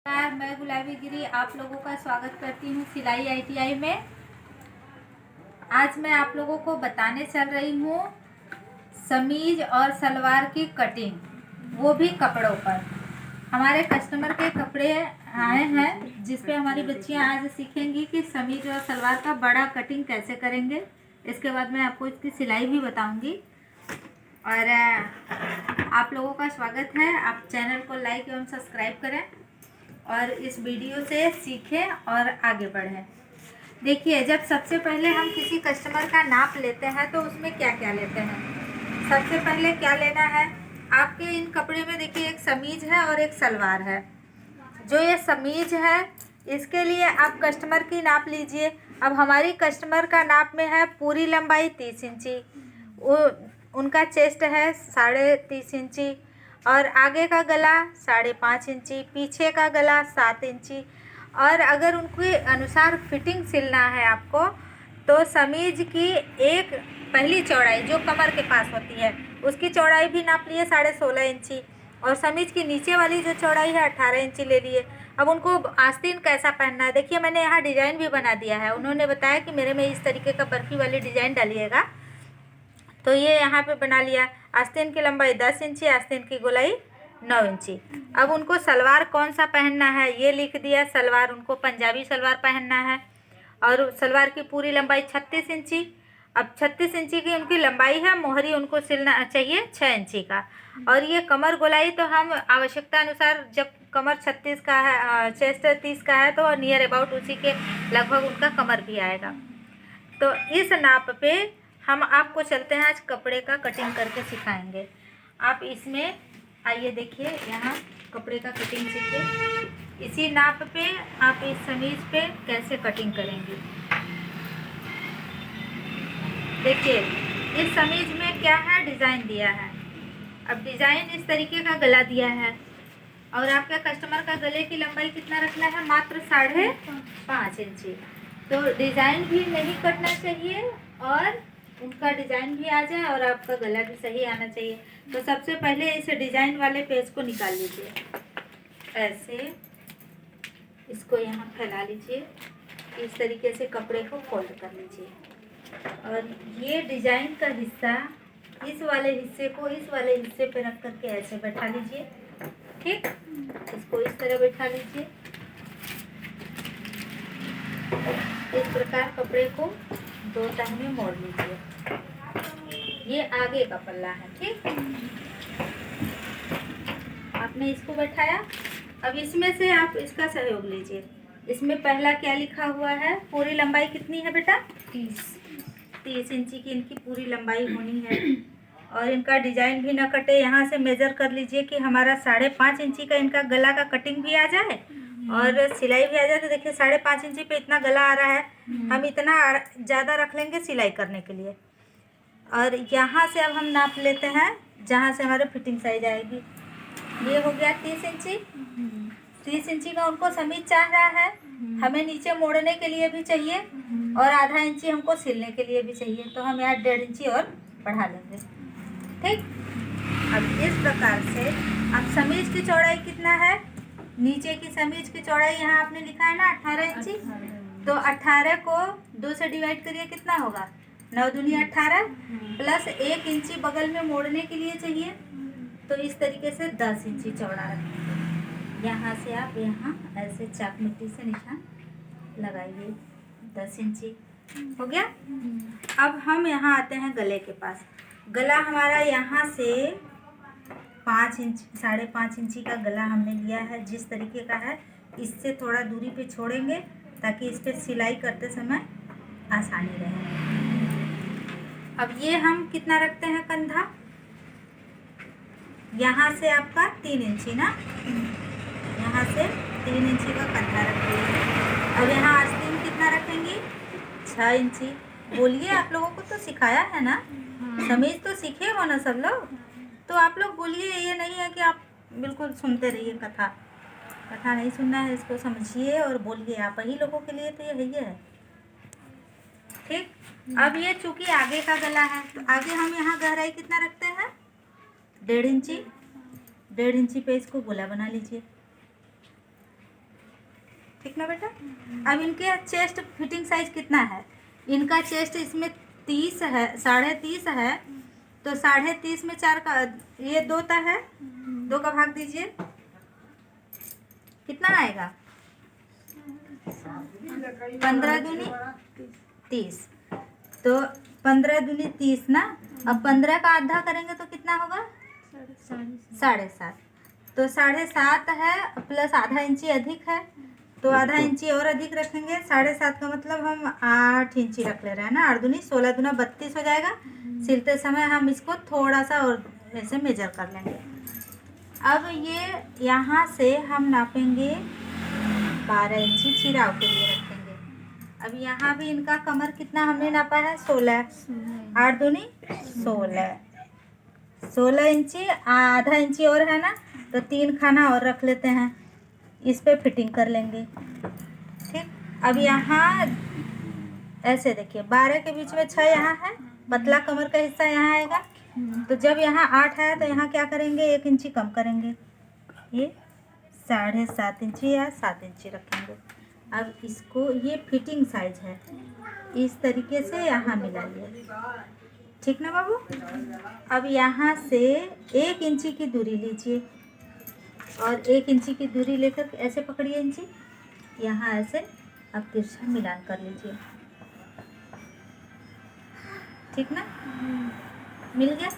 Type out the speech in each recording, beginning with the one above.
मैं गुलाबी गिरी आप लोगों का स्वागत करती हूँ सिलाई ITI में। आज मैं आप लोगों को बताने चल रही हूँ समीज और सलवार की कटिंग, वो भी कपड़ों पर। हमारे कस्टमर के कपड़े आए हैं जिस पे हमारी बच्चियाँ आज सीखेंगी कि समीज और सलवार का बड़ा कटिंग कैसे करेंगे। इसके बाद मैं आपको इसकी सिलाई भी बताऊंगी। और आप लोगों का स्वागत है। आप चैनल को लाइक एवं सब्सक्राइब करें और इस वीडियो से सीखें और आगे बढ़ें। देखिए, जब सबसे पहले हम किसी कस्टमर का नाप लेते हैं तो उसमें क्या क्या लेते हैं। सबसे पहले क्या लेना है, आपके इन कपड़े में देखिए एक समीज है और एक सलवार है। जो ये समीज है इसके लिए आप कस्टमर की नाप लीजिए। अब हमारी कस्टमर का नाप में है पूरी लंबाई 30 इंची, उनका चेस्ट है 3.5 इंची और आगे का गला 5.5 इंची, पीछे का गला 7 इंची। और अगर उनके अनुसार फिटिंग सिलना है आपको तो समीज की एक पहली चौड़ाई जो कमर के पास होती है उसकी चौड़ाई भी नाप लिए 16.5 इंची और समीज की नीचे वाली जो चौड़ाई है 18 इंची ले लिए। अब उनको आस्तीन कैसा पहनना है, देखिए मैंने यहाँ डिज़ाइन भी बना दिया है। उन्होंने बताया कि मेरे में इस तरीके का बर्फी वाली डिज़ाइन डालिएगा, तो ये यहाँ पे बना लिया। आस्तीन की लंबाई 10 इंची, आस्तीन की गोलाई 9 इंची। अब उनको सलवार कौन सा पहनना है ये लिख दिया। सलवार उनको पंजाबी सलवार पहनना है और सलवार की पूरी लंबाई 36 इंची। अब 36 इंची की उनकी लंबाई है, मोहरी उनको सिलना चाहिए 6 इंची का। और ये कमर गोलाई तो हम आवश्यकता अनुसार, जब कमर 36 का है, चेस्ट 30 का है तो नियर अबाउट उसी के लगभग उनका कमर भी आएगा। तो इस नाप पे हम आपको चलते हैं आज कपड़े का कटिंग करके सिखाएंगे। आप इसमें आइए, देखिए यहाँ कपड़े का कटिंग सीखिए। इसी नाप पे आप इस समीज पे कैसे कटिंग करेंगे। देखिए इस समीज में क्या है, डिज़ाइन दिया है। अब डिज़ाइन इस तरीके का गला दिया है और आपके कस्टमर का गले की लंबाई कितना रखना है, मात्र 5.5 इंची। तो डिज़ाइन भी नहीं कटना चाहिए और उनका डिज़ाइन भी आ जाए और आपका गला भी सही आना चाहिए। तो सबसे पहले इस डिज़ाइन वाले पेज को निकाल लीजिए, ऐसे इसको यहाँ फैला लीजिए। इस तरीके से कपड़े को फोल्ड कर लीजिए और ये डिज़ाइन का हिस्सा इस वाले हिस्से को इस वाले हिस्से पे रख करके ऐसे बैठा लीजिए। ठीक, इसको इस तरह बैठा लीजिए। इस प्रकार कपड़े को 2 तह में मोड़ लीजिए। ये आगे का पल्ला है। ठीक, आपने इसको बैठाया। अब इसमें से आप इसका सहयोग लीजिए। इसमें पहला क्या लिखा हुआ है, पूरी लंबाई कितनी है बेटा, 30 इंची की इनकी पूरी लंबाई होनी है। और इनका डिजाइन भी ना कटे, यहाँ से मेजर कर लीजिए कि हमारा 5.5 इंची का इनका गला का कटिंग भी आ जाए और सिलाई भी आ जाए। तो देखिए 5.5 इंची पे इतना गला आ रहा है, हम इतना ज़्यादा रख लेंगे सिलाई करने के लिए। और यहाँ से अब हम नाप लेते हैं जहाँ से हमारे फिटिंग साइज आएगी। ये हो गया 30 इंची। 30 इंची का उनको समीज चाह रहा है, हमें नीचे मोड़ने के लिए भी चाहिए और आधा इंची हमको सिलने के लिए भी चाहिए। तो हम यहाँ 1.5 इंची और बढ़ा लेंगे। ठीक, अब इस प्रकार से अब समीज की चौड़ाई कितना है, नीचे की समीज की चौड़ाई यहाँ आपने लिखा है ना 18 इंची। तो 18 को 2 से डिवाइड करिए, कितना होगा, 9 दूनी 18 प्लस 1 इंची बगल में मोड़ने के लिए चाहिए। तो इस तरीके से 10 इंची चौड़ा रखेंगे। यहाँ से आप यहाँ ऐसे चाक मिट्टी से निशान लगाइए। 10 इंची हो गया। अब हम यहाँ आते हैं गले के पास। गला हमारा यहाँ से 5 इंच 5.5 इंची का गला हमने लिया है। जिस तरीके का है इससे थोड़ा दूरी पे छोड़ेंगे ताकि इस पर सिलाई करते समय आसानी रहे। अब ये हम कितना रखते हैं कंधा, यहाँ से आपका 3 इंची ना, यहाँ से 3 इंची का कंधा रखिए। अब यहाँ आस्तीन कितना रखेंगी, 6 इंची। बोलिए, आप लोगों को तो सिखाया है ना, समीज तो सीखे हो ना सब लोग, तो आप लोग बोलिए। ये नहीं है कि आप बिल्कुल सुनते रहिए, कथा नहीं सुनना है, इसको समझिए और बोलिए। आप ही लोगों के लिए तो ये है। ठीक, अब ये चूंकि आगे का गला है तो आगे हम यहाँ गहराई कितना रखते हैं, 1.5 इंची। 1.5 इंची पे इसको गोला बना लीजिए। ठीक ना बेटा। अब इनके चेस्ट फिटिंग साइज कितना है? इनका चेस्ट इसमें 30 है, 30.5 है, तो 30.5 में 4 का ये 2 है, 2 का भाग दीजिए, कितना आएगा? 15 दूनी 30, तो 15 दूनी 30 ना। अब 15 का आधा करेंगे तो कितना होगा? 7.5। तो 7.5 है प्लस आधा इंची अधिक है, तो आधा इंची और अधिक रखेंगे। 7.5 का मतलब हम 8 इंची रख ले रहे हैं ना। 8 दूनी 16 दूना 32 हो जाएगा। सिलते समय हम इसको थोड़ा सा और ऐसे मेजर कर लेंगे। अब ये यहाँ से हम नापेंगे 12 इंची चिराव के लिए रखेंगे। अब यहाँ भी इनका कमर कितना हमने नापा है? 16। 8 दूनी 16 इंची, आधा इंची और है ना, तो 3 खाना और रख लेते हैं, इस पे फिटिंग कर लेंगे। ठीक। अब यहाँ ऐसे देखिए 12 के बीच में 6 यहाँ है, पतला कमर का हिस्सा यहाँ आएगा, तो जब यहाँ 8 है तो यहाँ क्या करेंगे? 1 इंची कम करेंगे, ये 7.5 इंची या 7 इंची रखेंगे। अब इसको, ये फिटिंग साइज है, इस तरीके से यहाँ मिलाइए, ठीक ना बाबू। अब यहाँ से 1 इंची की दूरी लीजिए और 1 इंची की दूरी लेकर ऐसे पकड़िए इंची, यहाँ ऐसे अब तिरछा मिलान कर लीजिए, ठीक ना, मिल गया।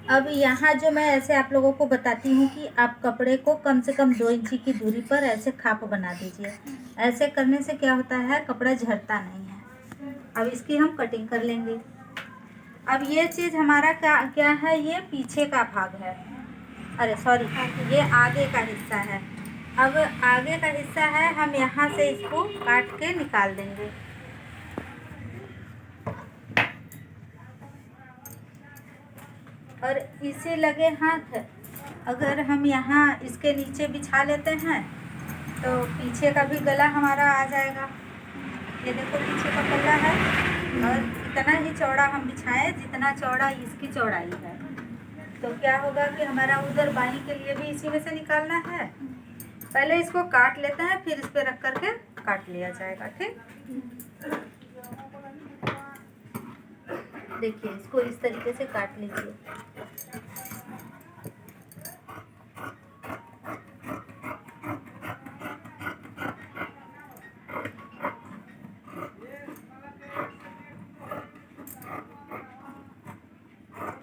अब यहाँ जो मैं ऐसे आप लोगों को बताती हूँ कि आप कपड़े को कम से कम 2 इंची की दूरी पर ऐसे खाप बना दीजिए। ऐसे करने से क्या होता है? कपड़ा झड़ता नहीं है। अब इसकी हम कटिंग कर लेंगे। अब ये चीज़ हमारा क्या है? ये पीछे का भाग है, अरे सॉरी, ये आगे का हिस्सा है। अब आगे का हिस्सा है, हम यहाँ से इसको काट के निकाल देंगे। और इसे लगे हाथ अगर हम यहाँ इसके नीचे बिछा लेते हैं तो पीछे का भी गला हमारा आ जाएगा। ये देखो पीछे का पल्ला है, और इतना ही चौड़ा हम बिछाएं जितना चौड़ा इसकी चौड़ाई है। तो क्या होगा कि हमारा उधर बाई के लिए भी इसी में से निकालना है। पहले इसको काट लेते हैं, फिर इस पे रख करके काट लिया जाएगा, ठीक। देखिए इसको इस तरीके से काट लीजिए।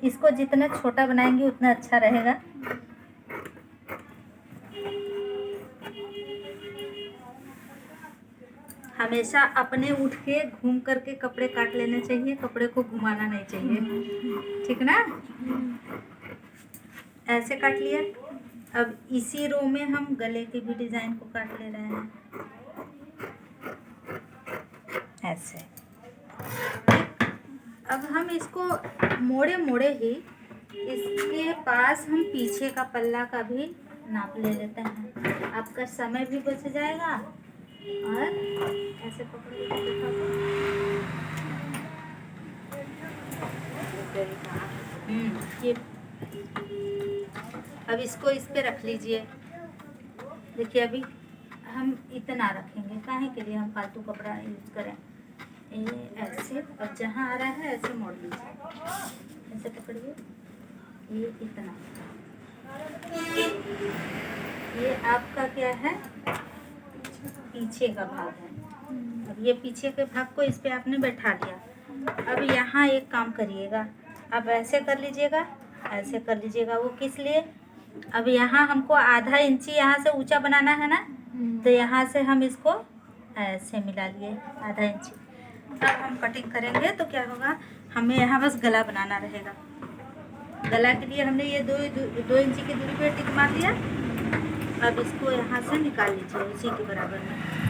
इसको जितना छोटा बनाएंगे उतना अच्छा रहेगा। हमेशा अपने उठ के घूम करके कपड़े काट लेने चाहिए, कपड़े को घुमाना नहीं चाहिए, ठीक ना। ऐसे काट लिया। अब इसी रो में हम गले के भी डिजाइन को काट ले रहे हैं, ऐसे। अब हम इसको मोड़े मोड़े ही इसके पास हम पीछे का पल्ला का भी नाप ले लेते हैं। आपका समय भी बच जाएगा। और ऐसे पकड़िए, ये अब इसको इस पे रख लीजिए। देखिए अभी हम इतना रखेंगे, काहे के लिए हम फालतू कपड़ा यूज करें। ये ऐसे, और जहाँ आ रहा है ऐसे मोड़ लीजिए, ऐसे पकड़िए, ये इतना। ये आपका क्या है? पीछे का भाग है। अब ये पीछे के भाग को इस पे आपने बैठा लिया। अब यहाँ एक काम करिएगा, अब ऐसे कर लीजिएगा, ऐसे कर लीजिएगा। वो किस लिए? अब यहाँ हमको आधा इंची यहाँ से ऊंचा बनाना है ना, तो यहाँ से हम इसको ऐसे मिला लिए आधा इंची। अब हम कटिंग करेंगे तो क्या होगा, हमें यहाँ बस गला बनाना रहेगा। गला के लिए हमने ये दो इंची की दूरी पे टिक मार लिया। अब इसको यहाँ से निकाल लीजिए उसी के बराबर में।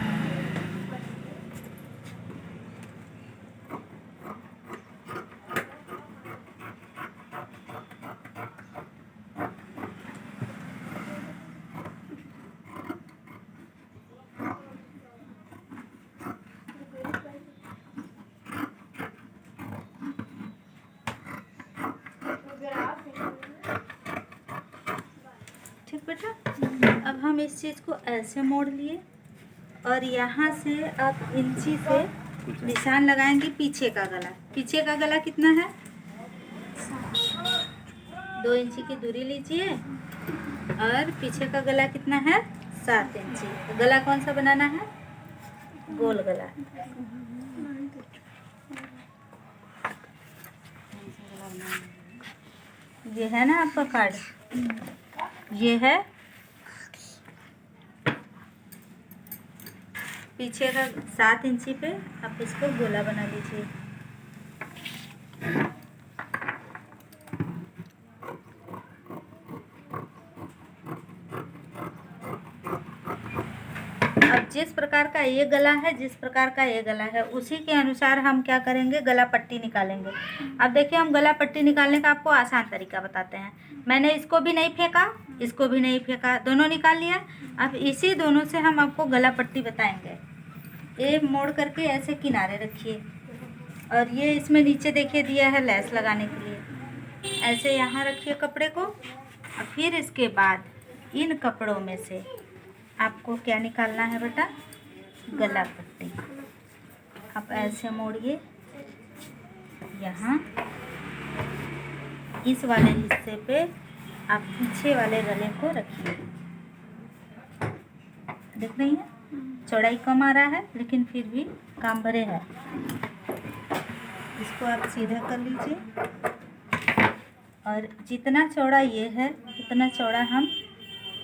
ठीक बेटा। अब हम इस चीज़ को ऐसे मोड़ लिए और यहाँ से आप इंची से निशान लगाएंगे पीछे का गला। पीछे का गला कितना है? 2 इंची की दूरी लीजिए और पीछे का गला कितना है? 7 इंची। गला कौन सा बनाना है? गोल गला। ये है ना आपका कार्ड, ये है पीछे का 7 इंची पे आप इसको गोला बना लीजिए। अब जिस प्रकार का ये गला है, जिस प्रकार का ये गला है, उसी के अनुसार हम क्या करेंगे? गला पट्टी निकालेंगे। अब देखिए, हम गला पट्टी निकालने का आपको आसान तरीका बताते हैं। मैंने इसको भी नहीं फेंका, इसको भी नहीं फेंका, दोनों निकाल लिया। अब इसी दोनों से हम आपको गला पट्टी बताएंगे। ये मोड़ करके ऐसे किनारे रखिए और ये इसमें नीचे देखिए दिया है लेस लगाने के लिए। ऐसे यहाँ रखिए कपड़े को और फिर इसके बाद इन कपड़ों में से आपको क्या निकालना है बेटा? गला पट्टी। आप ऐसे मोड़िए, यहाँ इस वाले हिस्से पे आप पीछे वाले गले को रखिए। देख रही हैं? चौड़ाई कम आ रहा है लेकिन फिर भी काम भरे है। इसको आप सीधा कर लीजिए और जितना चौड़ा ये है उतना चौड़ा हम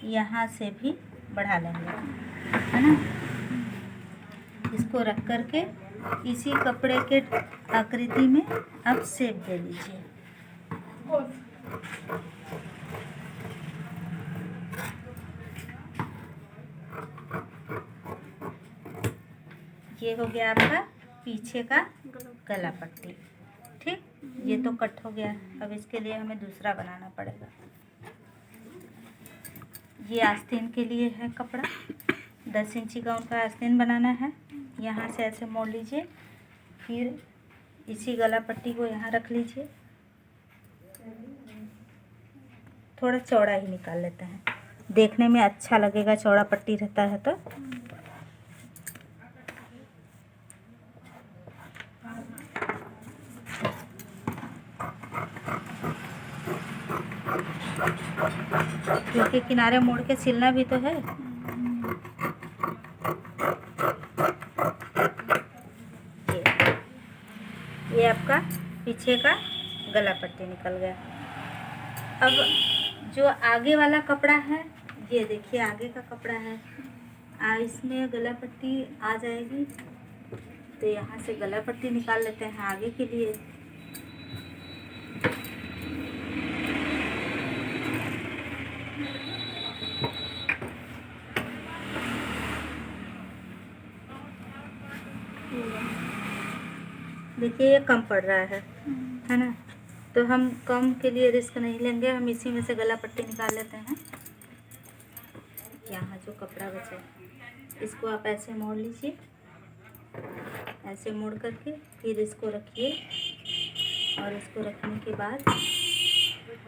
यहाँ से भी बढ़ा लेंगे, है ना। इसको रख करके इसी कपड़े के आकृति में आप शेप दे लीजिए। ये हो गया आपका पीछे का गला पट्टी। ठीक, ये तो कट हो गया। अब इसके लिए हमें दूसरा बनाना पड़ेगा। ये आस्तीन के लिए है कपड़ा, 10 इंची का उनका आस्तीन बनाना है। यहाँ से ऐसे मोड़ लीजिए, फिर इसी गला पट्टी को यहाँ रख लीजिए। थोड़ा चौड़ा ही निकाल लेते हैं, देखने में अच्छा लगेगा, चौड़ा पट्टी रहता है तो। क्योंकि किनारे मोड़ के सिलना भी तो है। ये आपका पीछे का गला पट्टी निकल गया। अब जो आगे वाला कपड़ा है, ये देखिए आगे का कपड़ा है, इसमें गला पट्टी आ जाएगी। तो यहाँ से गला पट्टी निकाल लेते हैं आगे के लिए। देखिए ये कम पड़ रहा है ना, तो हम कम के लिए रिस्क नहीं लेंगे, हम इसी में से गला पट्टी निकाल लेते हैं। यहाँ जो कपड़ा बचा है इसको आप ऐसे मोड़ लीजिए, ऐसे मोड़ करके फिर इसको रखिए और इसको रखने के बाद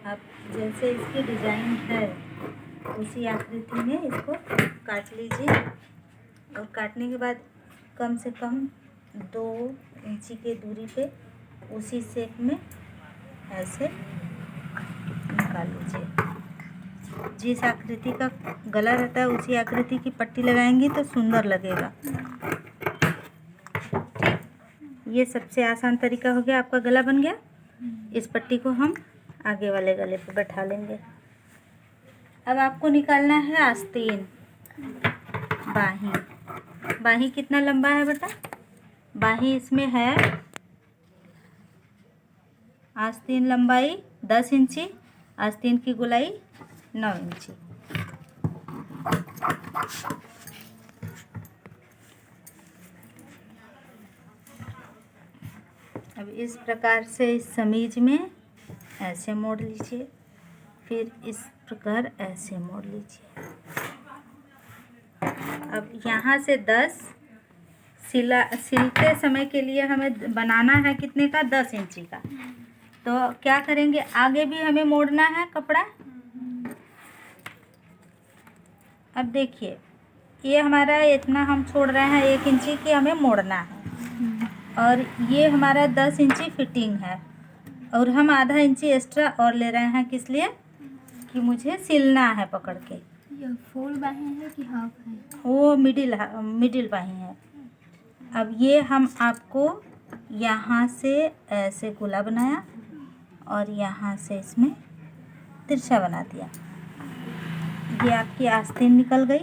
आप जैसे इसकी डिज़ाइन है उसी आकृति में इसको काट लीजिए। और काटने के बाद कम से कम 2 इंची की दूरी पे उसी शेप में ऐसे निकाल लीजिए। जिस आकृति का गला रहता है उसी आकृति की पट्टी लगाएंगे तो सुंदर लगेगा। ये सबसे आसान तरीका हो गया, आपका गला बन गया। इस पट्टी को हम आगे वाले गले पे बैठा लेंगे। अब आपको निकालना है आस्तीन। बाही, बाही कितना लंबा है बेटा? बाही इसमें है आस्तीन लंबाई 10 इंची, आस्तीन की गोलाई 9 इंची। अब इस प्रकार से इस समीज में ऐसे मोड़ लीजिए, फिर इस प्रकार ऐसे मोड़ लीजिए। अब यहाँ से 10 सिलते समय के लिए हमें बनाना है कितने का? 10 इंची का। तो क्या करेंगे, आगे भी हमें मोड़ना है कपड़ा। अब देखिए, ये हमारा इतना हम छोड़ रहे हैं 1 इंची की हमें मोड़ना है, और ये हमारा 10 इंची फिटिंग है, और हम आधा इंची एक्स्ट्रा और ले रहे हैं। किस लिए? कि मुझे सिलना है पकड़ के। ये फुल बाही है कि हाफ है? वो मिडिल बाही है। अब ये हम आपको यहाँ से ऐसे गोला बनाया और यहाँ से इसमें तिरछा बना दिया। ये आपकी आस्तीन निकल गई।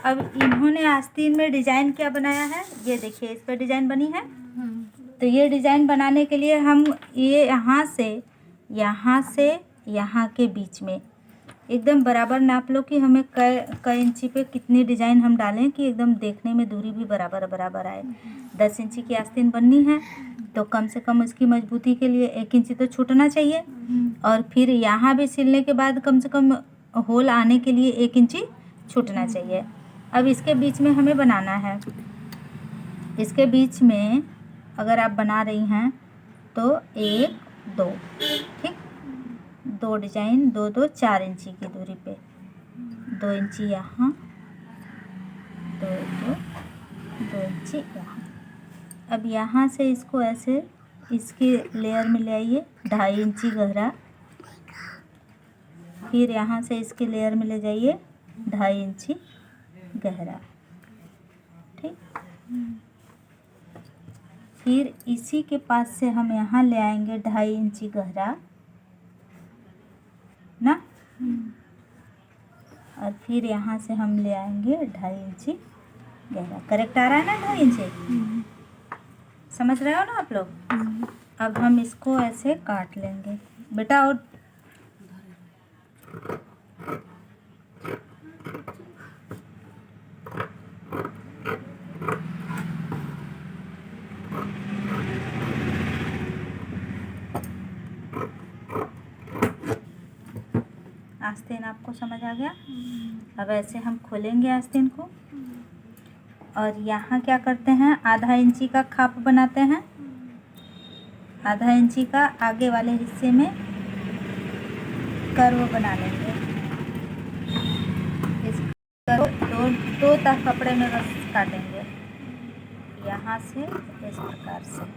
अब इन्होंने आस्तीन में डिजाइन क्या बनाया है, ये देखिए, इस पर डिजाइन बनी है। तो ये डिजाइन बनाने के लिए हम ये यहाँ से यहाँ के बीच में एकदम बराबर नाप लो कि हमें कै इंची पे कितनी डिजाइन हम डालें कि एकदम देखने में दूरी भी बराबर आए। 10 इंची की आस्तीन बननी है तो कम से कम उसकी मजबूती के लिए 1 इंची तो छूटना चाहिए, और फिर यहाँ भी सिलने के बाद कम से कम होल आने के लिए 1 इंची छूटना चाहिए। अब इसके बीच में हमें बनाना है। इसके बीच में अगर आप बना रही हैं तो 1 2, ठीक, 2 डिजाइन 2 2 4 इंची की दूरी पे 2 इंची यहाँ, 2 इंची यहाँ। अब यहाँ से इसको ऐसे इसके लेयर में ले आइए 2.5 इंची गहरा, फिर यहाँ से इसके लेयर में ले जाइए 2.5 इंची गहरा, ठीक। फिर इसी के पास से हम यहाँ ले आएंगे 2.5 इंची गहरा ना, और फिर यहाँ से हम ले आएंगे 2.5 इंची गहरा। करेक्ट आ रहा है ना 2.5 इंची? समझ रहे हो ना आप लोग? अब हम इसको ऐसे काट लेंगे बेटा। और आस्तीन आपको समझ आ गया? अब ऐसे हम खोलेंगे आस्तीन को, और यहाँ क्या करते हैं, आधा इंची का खाप बनाते हैं। आधा इंची का आगे वाले हिस्से में कर्व बना लेंगे। इस कर्व दो कपड़े में बस काटेंगे, यहाँ से इस प्रकार से।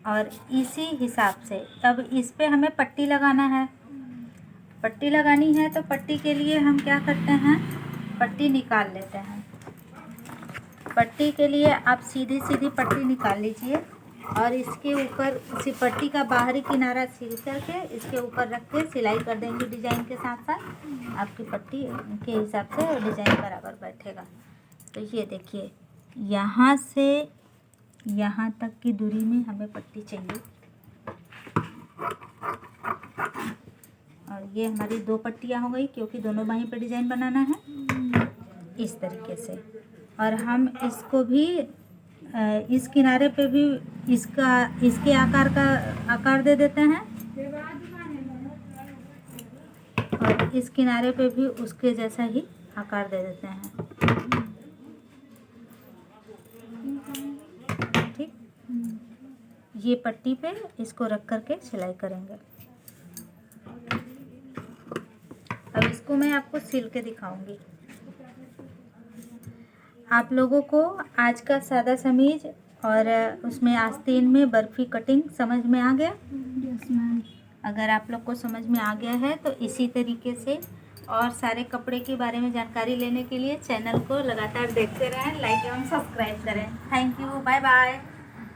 और इसी हिसाब से अब इस पे हमें पट्टी लगाना है। पट्टी लगानी है तो पट्टी के लिए हम क्या करते हैं, पट्टी निकाल लेते हैं। पट्टी के लिए आप सीधी पट्टी निकाल लीजिए, और इसके ऊपर इसी पट्टी का बाहरी किनारा सिल करके इसके ऊपर रख के सिलाई कर देंगे डिजाइन के साथ साथ। आपकी पट्टी के हिसाब से डिजाइन बराबर बैठेगा। तो ये देखिए, यहाँ से यहाँ तक की दूरी में हमें पट्टी चाहिए, और ये हमारी 2 पट्टियाँ हो गई क्योंकि दोनों बाहीं पे डिजाइन बनाना है इस तरीके से। और हम इसको भी इस किनारे पे भी इसके आकार का आकार दे देते हैं, और इस किनारे पे भी उसके जैसा ही आकार दे देते हैं, ठीक। ये पट्टी पे इसको रख करके सिलाई करेंगे। अब इसको मैं आपको सिल के दिखाऊंगी। आप लोगों को आज का सादा समीज और उसमें आस्तीन में बर्फी कटिंग समझ में आ गया? Yes ma'am. अगर आप लोग को समझ में आ गया है तो इसी तरीके से और सारे कपड़े के बारे में जानकारी लेने के लिए चैनल को लगातार देखते रहें, लाइक एवं सब्सक्राइब करें। Thank you, bye bye.